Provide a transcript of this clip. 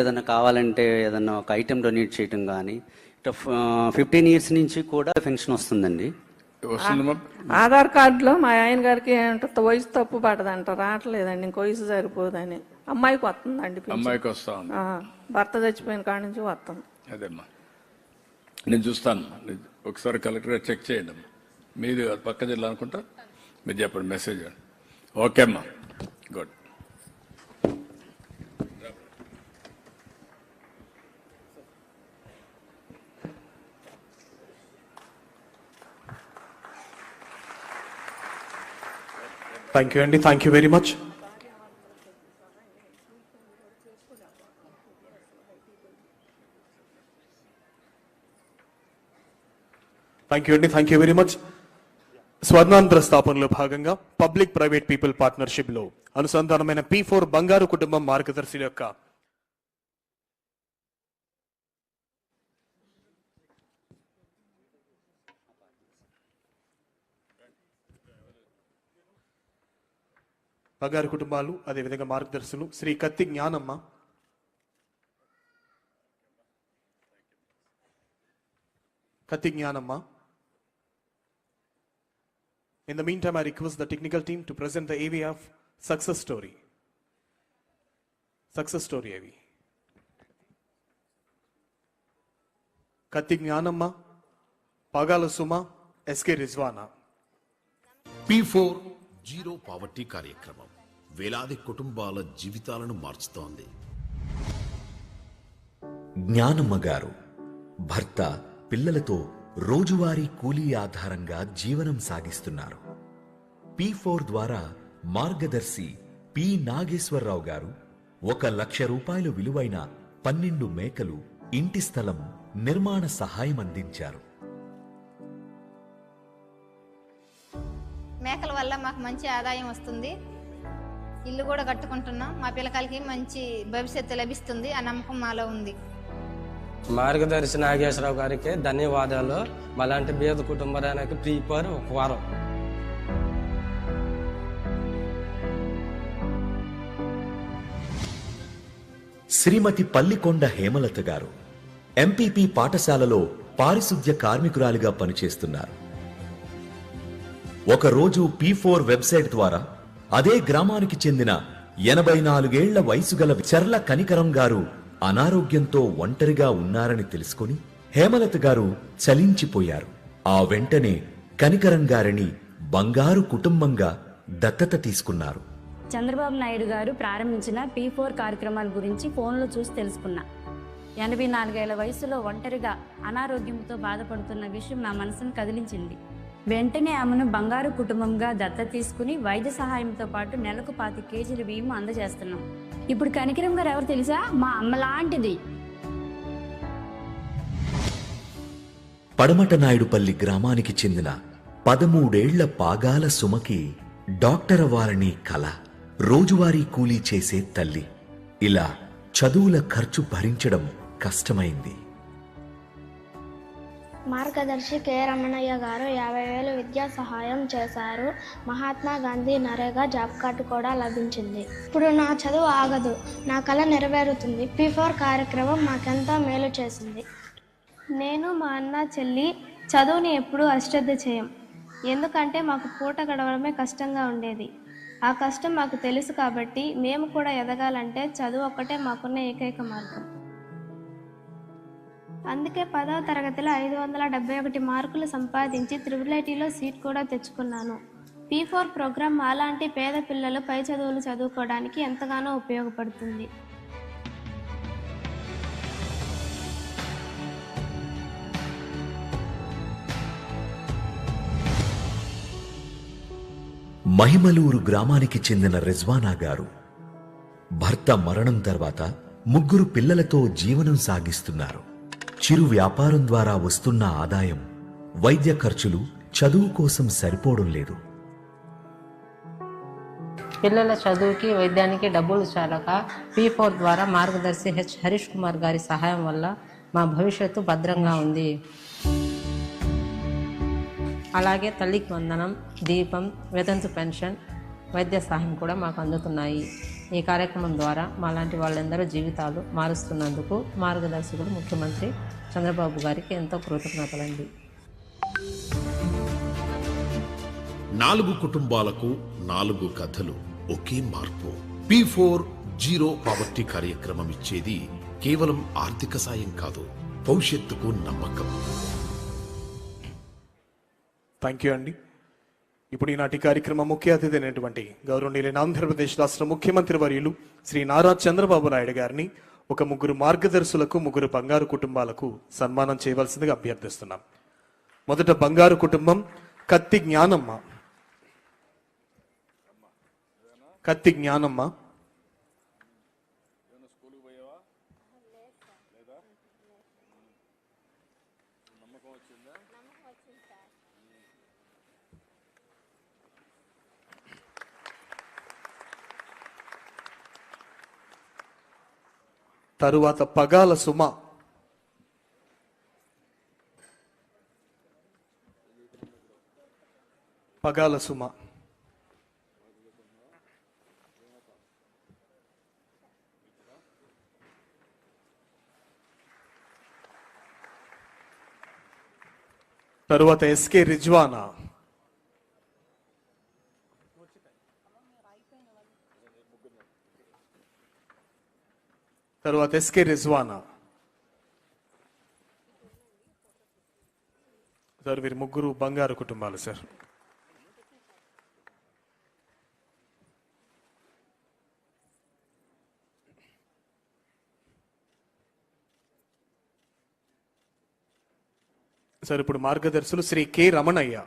ఏదైనా కావాలంటే ఏదన్నా ఒక ఐటెం డొనేట్ చేయటం కానీ ఇట్లా 15 years నుంచి కూడా పెన్షన్ వస్తుందండి. ఆధార్ కార్డులో మా ఆయన గారికి ఏంటో వయసు తప్పు పడదంట, రావట్లేదండి. ఇంకో వయసు సరిపోదని. అమ్మాయికి వస్తుందండి. అమ్మాయికి వస్తా ఉంది. భర్త చచ్చిపోయిన కాడి నుంచి వస్తుంది. అదేమ్మా, నేను చూస్తాను. ఒకసారి కలెక్టర్ చెక్ చేయండి అమ్మా. మీరు పక్క జిల్లా అనుకుంటా, మీరు చెప్పండి మెసేజ్. ఓకే అమ్మా, గుడ్. థ్యాంక్ యూ అండి, thank you very much. Thank you అండి, thank you very much. Swarnandhra స్థాపనలో భాగంగా పబ్లిక్ ప్రైవేట్ పీపుల్ పార్ట్నర్షిప్ లో అనుసంధానమైన P4 బంగారు కుటుంబం మార్గదర్శి యొక్క బంగారు కుటుంబాలు, అదేవిధంగా మార్గదర్శులు శ్రీ కత్తి జ్ఞానమ్మ, కత్తి Gnanamma. In the meantime, I request the technical team to present the AV of success story. Success story AV. Katti Gnanamma, Pagala Suma, SK Rizwana. P4 zero poverty కార్యక్రమం వేలాది కుటుంబాల జీవితాలను మార్చుతోంది. జ్ఞానమ్మ గారు భర్త, పిల్లలతో రోజువారీ కూలీ ఆధారంగా జీవనం సాగిస్తున్నారు. P4 ద్వారా మార్గదర్శి పి నాగేశ్వరరావు గారు 1,00,000 రూపాయలు విలువైన 12 మేకలు, ఇంటి స్థలం, నిర్మాణ సహాయం అందించారు. మేకల వల్ల మాకు మంచి ఆదాయం వస్తుంది. ఇల్లు కూడా కట్టుకుంటున్నాం. మా పిల్లకాయలకి మంచి భవిష్యత్తు లభిస్తుంది. ఆ నమ్మకం మాలో ఉంది. మార్గదర్శి నాగేశ్వరరావు గారికి ధన్యవాదాలు. మాలాంటి బీద కుటుంబానికి P4 ఒక వారం. శ్రీమతి పల్లికొండ హేమలత గారు MPP పాఠశాలలో పారిశుద్ధ్య కార్మికురాలిగా పనిచేస్తున్నారు. ఒకరోజు P4 వెబ్సైట్ ద్వారా అదే గ్రామానికి చెందిన 84 ఏళ్ల వయసు గల చర్ల కనికరం గారు అనారోగ్యంతో ఒంటరిగా ఉన్నారని తెలుసుకుని హేమలత గారు చలించిపోయారు. ఆ వెంటనే కనికరం గారిని బంగారు కుటుంబంగా దత్తత తీసుకున్నారు. చంద్రబాబు నాయుడు గారు ప్రారంభించిన P4 కార్యక్రమాల గురించి ఫోన్లో చూసి తెలుసుకున్నా. 84 ఏళ్ల వయసులో ఒంటరిగా అనారోగ్యంతో బాధపడుతున్న విషయం నా మనసును కదిలించింది. వెంటనే ఆమెను బంగారు కుటుంబంగా దత్తత తీసుకుని వైద్య సహాయంతో పాటు నెలకు 25 కేజీల బియ్యం అందజేస్తున్నాం. ఇప్పుడు కనికరం గారు ఎవరు తెలుసా? మా అమ్మ లాంటిది. పడమట నాయుడుపల్లి గ్రామానికి చెందిన 13 ఏళ్ల పాగాల సుమకి డాక్టర్ అవ్వాలని కల. రోజువారీ కూలీ చేసే తల్లి. ఇలా చదువుల ఖర్చు భరించడం కష్టమైంది. మార్గదర్శి కె రమణయ్య గారు 50,000 విద్యా సహాయం చేశారు. మహాత్మా గాంధీ నరేగా జాబ్ కార్డు కూడా లభించింది. ఇప్పుడు నా చదువు ఆగదు, నా కళ నెరవేరుతుంది. P4 కార్యక్రమం మాకెంతో మేలు చేసింది. నేను మా అన్న చెల్లి చదువుని ఎప్పుడూ అశ్రద్ధ చేయం. ఎందుకంటే మాకు పూట గడవడమే కష్టంగా ఉండేది. ఆ కష్టం మాకు తెలుసు కాబట్టి మేము కూడా ఎదగాలంటే చదువు ఒక్కటే మాకున్న ఏకైక మార్గం. అందుకే 10వ తరగతిలో 571 మార్కులు సంపాదించి IIITలో సీట్ కూడా తెచ్చుకున్నాను. P4 ప్రోగ్రాం మాలాంటి పేద పిల్లలు పై చదువులు చదువుకోవడానికి ఎంతగానో ఉపయోగపడుతుంది. మహిమలూరు గ్రామానికి చెందిన రిజ్వానా గారు భర్త మరణం తర్వాత 3 పిల్లలతో జీవనం సాగిస్తున్నారు. చిరు వ్యాపారం ద్వారా వస్తున్న ఆదాయం వైద్య ఖర్చులు, చదువు కోసం సరిపోవడం లేదు. పిల్లల చదువుకి, వైద్యానికి డబ్బులు చాలక P4 ద్వారా మార్గదర్శి హరీష్ కుమార్ గారి సహాయం వల్ల మా భవిష్యత్తు భద్రంగా ఉంది. అలాగే తల్లికి వందనం, దీపం, వితంతు పెన్షన్, వైద్య సహాయం కూడా మాకు అందుతున్నాయి. ఈ కార్యక్రమం ద్వారా మాలాంటి వాళ్ళందరూ జీవితాలు మారుస్తున్నందుకు మార్గదర్శకులు ముఖ్యమంత్రి చంద్రబాబు గారికి ఎంతో కృతజ్ఞతలండి. 4 కుటుంబాలకు 4 కథలు, ఒకే మార్పు. P4 జీరో పావర్టీ కార్యక్రమం ఇచ్చేది కేవలం ఆర్థిక సాయం కాదు, భవిష్యత్తుకు నమ్మకం. థ్యాంక్ యూ అండి. ఇప్పుడు ఈనాటి కార్యక్రమం ముఖ్య అతిథి అయినటువంటి గౌరవనీయులైన ఆంధ్రప్రదేశ్ రాష్ట్ర ముఖ్యమంత్రి వర్యులు శ్రీ నారా చంద్రబాబు నాయుడు గారిని ఒక 3 మార్గదర్శులకు 3 బంగారు కుటుంబాలకు సన్మానం చేయవలసిందిగా అభ్యర్థిస్తున్నాం. మొదట బంగారు కుటుంబం కత్తి జ్ఞానమ్మ. కత్తి జ్ఞానమ్మ. తరువాత పగాల సుమ. పగాల సుమ. తరువాత ఎస్కే రిజ్వానా. తరువాత ఎస్కే రిజ్వానా. సార్ వీరు 3 బంగారు కుటుంబాలు సార్. సార్ ఇప్పుడు మార్గదర్శులు శ్రీ కె రమణయ్య.